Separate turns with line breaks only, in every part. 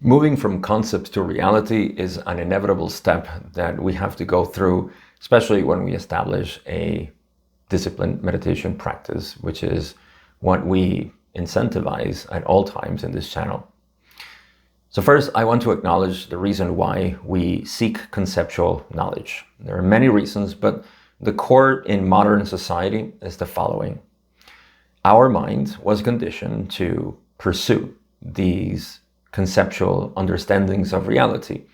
Moving from concepts to reality is an inevitable step that we have to go through, especially when we establish a disciplined meditation practice, which is what we incentivize at all times in this channel. So first, I want to acknowledge the reason why we seek conceptual knowledge. There are many reasons, but the core in modern society is the following. Our mind was conditioned to pursue these conceptual understandings of reality.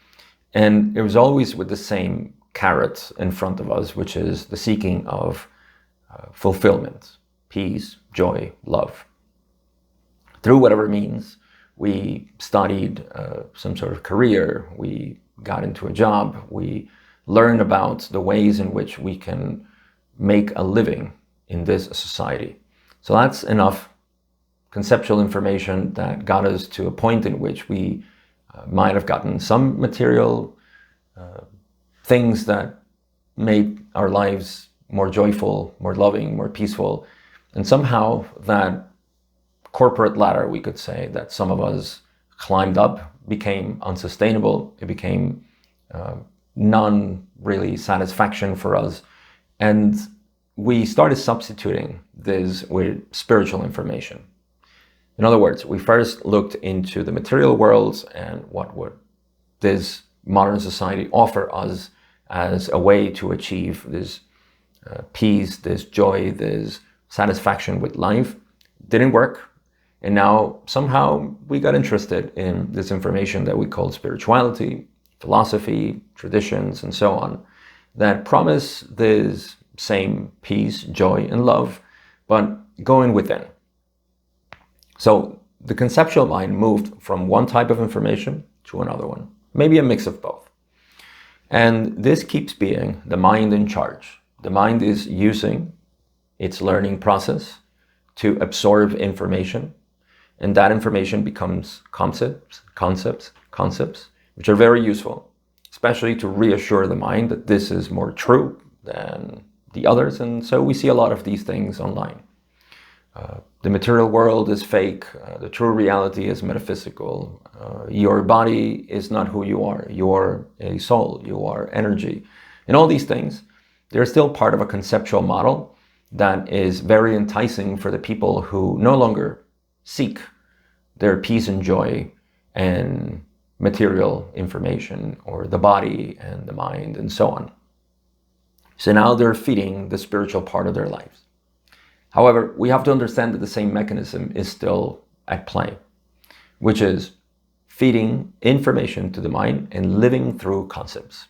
And it was always with the same carrot in front of us, which is the seeking of fulfillment, peace, joy, love. Through whatever means, we studied some sort of career, we got into a job, we learned about the ways in which we can make a living in this society. So that's enough conceptual information that got us to a point in which we might have gotten some material things that made our lives more joyful, more loving, more peaceful. And somehow that corporate ladder, we could say, that some of us climbed up became unsustainable. It became non-really satisfaction for us. And we started substituting this with spiritual information. In other words, we first looked into the material world and what would this modern society offer us as a way to achieve this peace, this joy, this satisfaction with life. Didn't work. And now somehow we got interested in this information that we call spirituality, philosophy, traditions, and so on, that promise this same peace, joy, and love, but going within. So the conceptual mind moved from one type of information to another one, maybe a mix of both. And this keeps being the mind in charge. The mind is using its learning process to absorb information, and that information becomes concepts, which are very useful, especially to reassure the mind that this is more true than the others. And so we see a lot of these things online. The material world is fake. The true reality is metaphysical. Your body is not who you are. You are a soul. You are energy. And all these things, they're still part of a conceptual model that is very enticing for the people who no longer seek their peace and joy and material information, or the body and the mind and so on. So now they're feeding the spiritual part of their lives. However, we have to understand that the same mechanism is still at play, which is feeding information to the mind and living through concepts.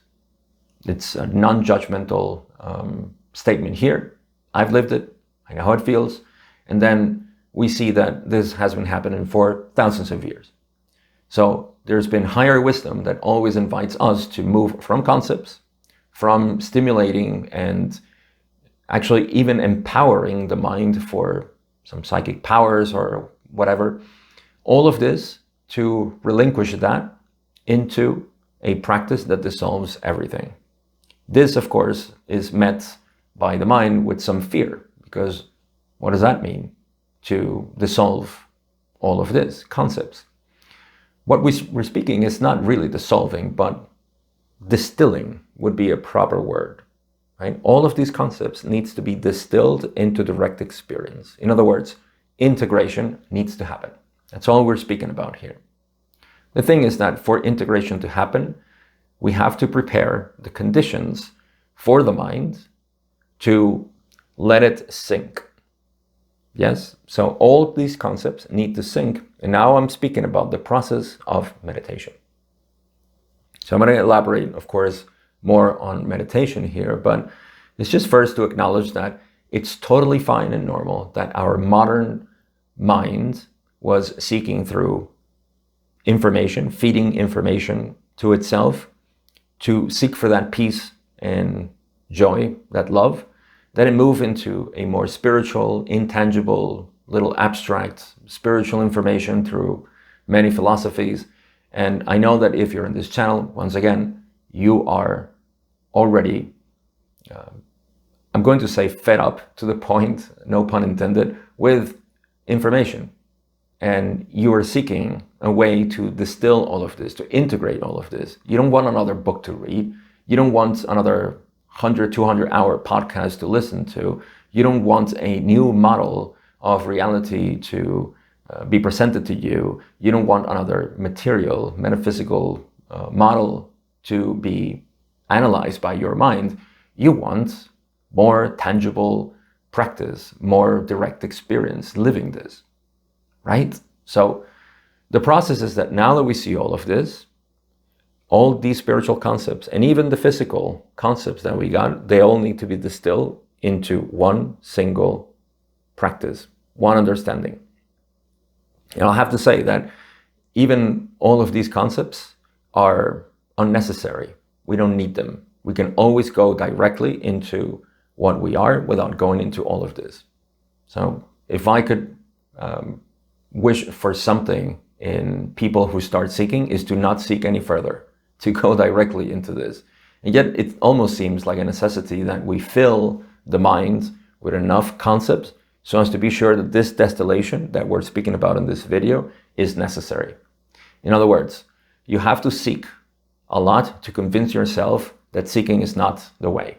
It's a non-judgmental statement here. I've lived it. I know how it feels. And then we see that this has been happening for thousands of years. So there's been higher wisdom that always invites us to move from concepts, from stimulating and actually even empowering the mind for some psychic powers or whatever, all of this to relinquish that into a practice that dissolves everything. This, of course, is met by the mind with some fear, because what does that mean? To dissolve all of this, concepts. What we're speaking is not really dissolving, but distilling would be a proper word. Right? All of these concepts needs to be distilled into direct experience. In other words, integration needs to happen. That's all we're speaking about here. The thing is that for integration to happen, we have to prepare the conditions for the mind to let it sink. Yes? So all these concepts need to sink. And now I'm speaking about the process of meditation. So I'm going to elaborate, of course, more on meditation here, but it's just first to acknowledge that it's totally fine and normal that our modern mind was seeking through information, feeding information to itself, to seek for that peace and joy, that love, then it moved into a more spiritual, intangible, little abstract spiritual information through many philosophies. And I know that if you're in this channel, once again, you are already, I'm going to say fed up to the point, no pun intended, with information. and you are seeking a way to distill all of this, to integrate all of this. You don't want another book to read. You don't want another 100, 200-hour podcast to listen to. You don't want a new model of reality to be presented to you. You don't want another material, metaphysical model to be analyzed by your mind. You want more tangible practice, more direct experience living this, right? So the process is that now that we see all of this, all these spiritual concepts and even the physical concepts that we got, they all need to be distilled into one single practice, one understanding. And I'll have to say that even all of these concepts are unnecessary. We don't need them. We can always go directly into what we are without going into all of this. So if I could wish for something in people who start seeking, is to not seek any further, to go directly into this. And yet it almost seems like a necessity that we fill the mind with enough concepts so as to be sure that this distillation that we're speaking about in this video is necessary. In other words, you have to seek a lot to convince yourself that seeking is not the way.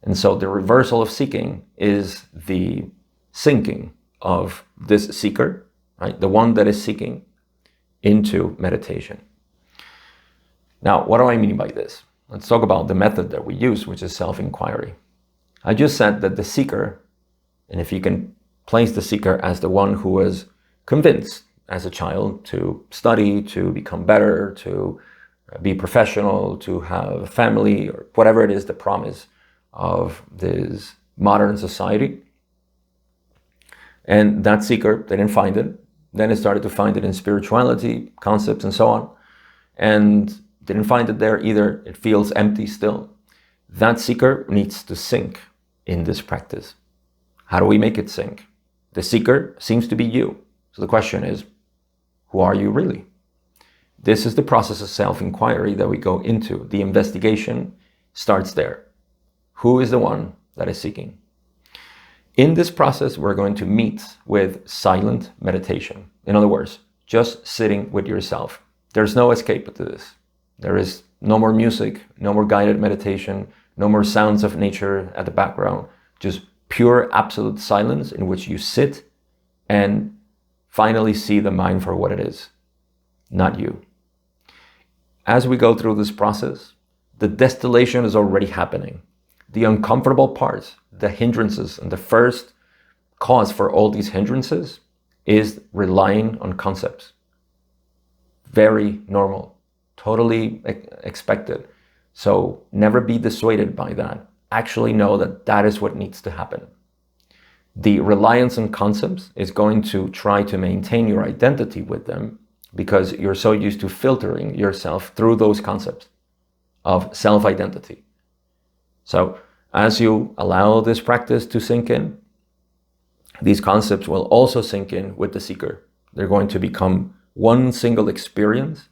And so the reversal of seeking is the sinking of this seeker, right? The one that is seeking, into meditation. Now, what do I mean by this? Let's talk about the method that we use, which is self-inquiry. I just said that the seeker, and if you can place the seeker as the one who was convinced as a child to study, to become better, to be professional, to have a family, or whatever it is, the promise of this modern society. And that seeker, they didn't find it. Then it started to find it in spirituality, concepts, and so on. And didn't find it there either. It feels empty still. That seeker needs to sink in this practice. How do we make it sink? The seeker seems to be you. So the question is, who are you really? This is the process of self-inquiry that we go into. The investigation starts there. Who is the one that is seeking? In this process, we're going to meet with silent meditation. In other words, just sitting with yourself. There's no escape to this. There is no more music, no more guided meditation, no more sounds of nature at the background. Just pure absolute silence in which you sit and finally see the mind for what it is, not you. As we go through this process, the distillation is already happening. The uncomfortable parts, the hindrances, and the first cause for all these hindrances is relying on concepts. Very normal, totally expected. So never be dissuaded by that. Actually know that that is what needs to happen. The reliance on concepts is going to try to maintain your identity with them because you're so used to filtering yourself through those concepts of self-identity. So as you allow this practice to sink in, these concepts will also sink in with the seeker. They're going to become one single experience,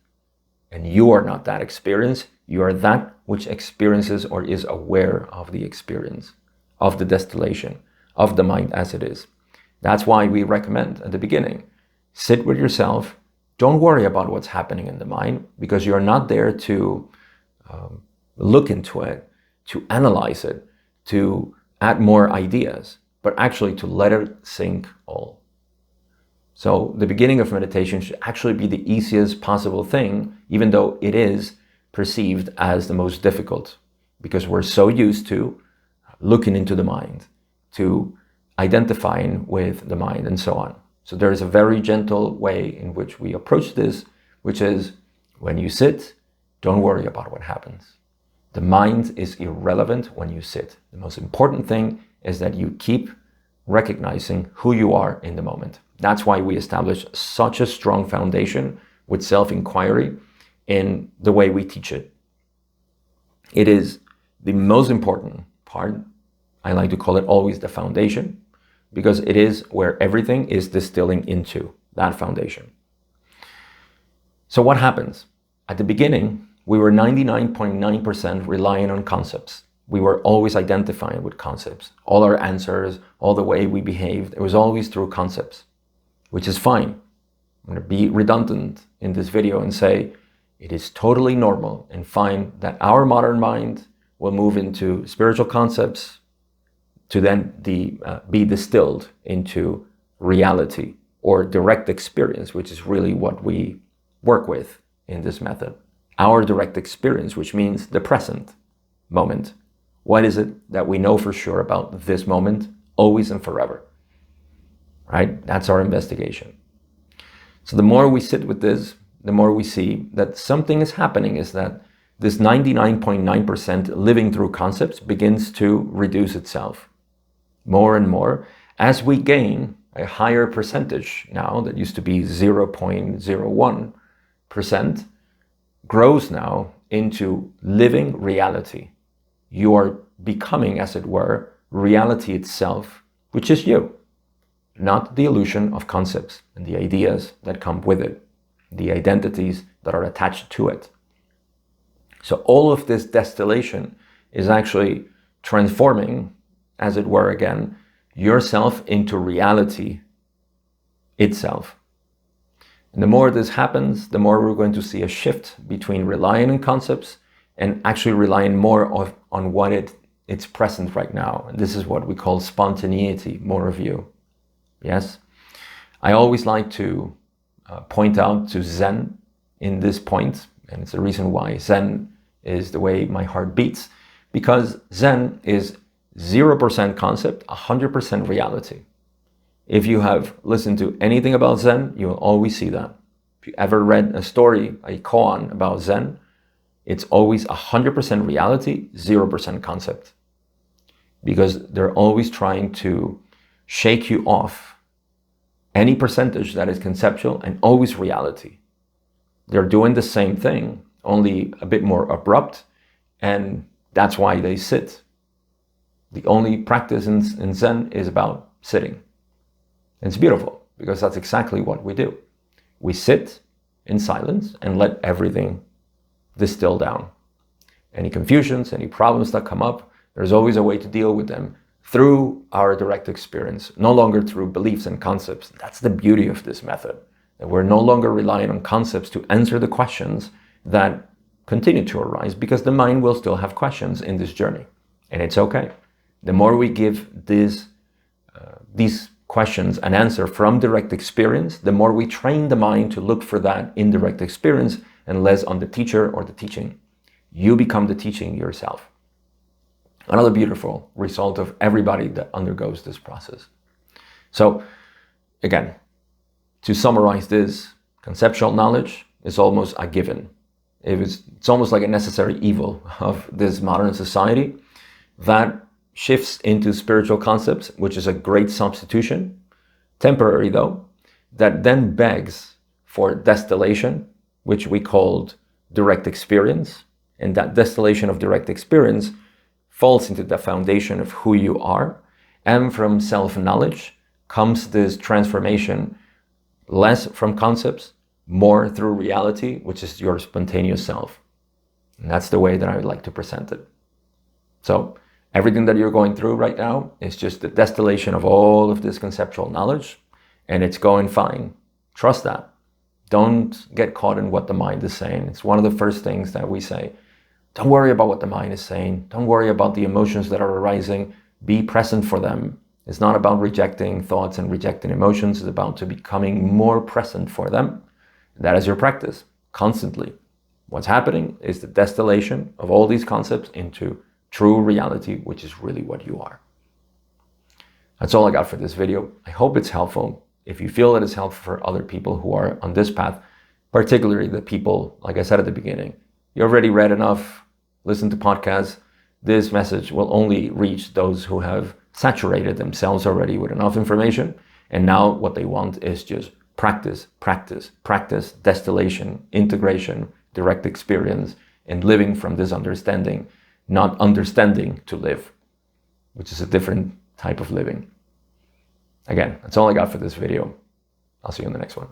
and you are not that experience. You are that which experiences or is aware of the experience, of the distillation, of the mind as it is. That's why we recommend at the beginning, sit with yourself. Don't worry about what's happening in the mind because you're not there to look into it, to analyze it, to add more ideas, but actually to let it sink all. So the beginning of meditation should actually be the easiest possible thing, even though it is perceived as the most difficult, because we're so used to looking into the mind, to identifying with the mind, and so on. So there is a very gentle way in which we approach this, which is when you sit, don't worry about what happens. The mind is irrelevant when you sit. The most important thing is that you keep recognizing who you are in the moment. That's why we establish such a strong foundation with self-inquiry in the way we teach it. It is the most important part. I like to call it always the foundation, because it is where everything is distilling into that foundation. So what happens? At the beginning, we were 99.9% relying on concepts. We were always identifying with concepts. All our answers, all the way we behaved, it was always through concepts. which is fine. I'm going to be redundant in this video and say it is totally normal and fine that our modern mind will move into spiritual concepts to then be distilled into reality or direct experience, which is really what we work with in this method. Our direct experience, which means the present moment. What is it that we know for sure about this moment, always and forever? Right? That's our investigation. So the more we sit with this, the more we see that something is happening, is that this 99.9% living through concepts begins to reduce itself more and more as we gain a higher percentage now that used to be 0.01%, grows now into living reality. You are becoming, as it were, reality itself, which is you, not the illusion of concepts and the ideas that come with it, the identities that are attached to it. So all of this distillation is actually transforming, as it were again, yourself into reality itself. And the more this happens, the more we're going to see a shift between relying on concepts and actually relying more on what it's present right now. And this is what we call spontaneity, more of you. Yes? I always like to point out to Zen in this point, and it's the reason why Zen is the way my heart beats, because Zen is 0% concept, 100% reality. If you have listened to anything about Zen, you will always see that. If you ever read a story, a koan about Zen, it's always 100% reality, 0% concept. Because they're always trying to shake you off any percentage that is conceptual and always reality. They're doing the same thing, only a bit more abrupt, and that's why they sit. The only practice in Zen is about sitting. It's beautiful because that's exactly what we do. We sit in silence and let everything distill down. Any confusions, any problems that come up, there's always a way to deal with them through our direct experience, no longer through beliefs and concepts. That's the beauty of this method, that we're no longer relying on concepts to answer the questions that continue to arise, because the mind will still have questions in this journey, and it's okay. The more we give these questions an answer from direct experience, the more we train the mind to look for that in direct experience and less on the teacher or the teaching. You become the teaching yourself. Another beautiful result of everybody that undergoes this process. So again, to summarize this, conceptual knowledge is almost a given. It's almost like a necessary evil of this modern society that shifts into spiritual concepts, which is a great substitution, temporary though, that then begs for distillation, which we called direct experience. And that distillation of direct experience falls into the foundation of who you are. And from self-knowledge comes this transformation, less from concepts, more through reality, which is your spontaneous self. And that's the way that I would like to present it. So everything that you're going through right now is just the distillation of all of this conceptual knowledge, and it's going fine. Trust that. Don't get caught in what the mind is saying. It's one of the first things that we say. Don't worry about what the mind is saying. Don't worry about the emotions that are arising. Be present for them. It's not about rejecting thoughts and rejecting emotions. It's about to becoming more present for them. That is your practice, constantly. What's happening is the distillation of all these concepts into true reality, which is really what you are. That's all I got for this video. I hope it's helpful. If you feel that it's helpful for other people who are on this path, particularly the people, like I said at the beginning, you already read enough, listen to podcasts. This message will only reach those who have saturated themselves already with enough information. And now what they want is just practice, practice, practice, distillation, integration, direct experience, and living from this understanding, not understanding to live, which is a different type of living. Again, that's all I got for this video. I'll see you in the next one.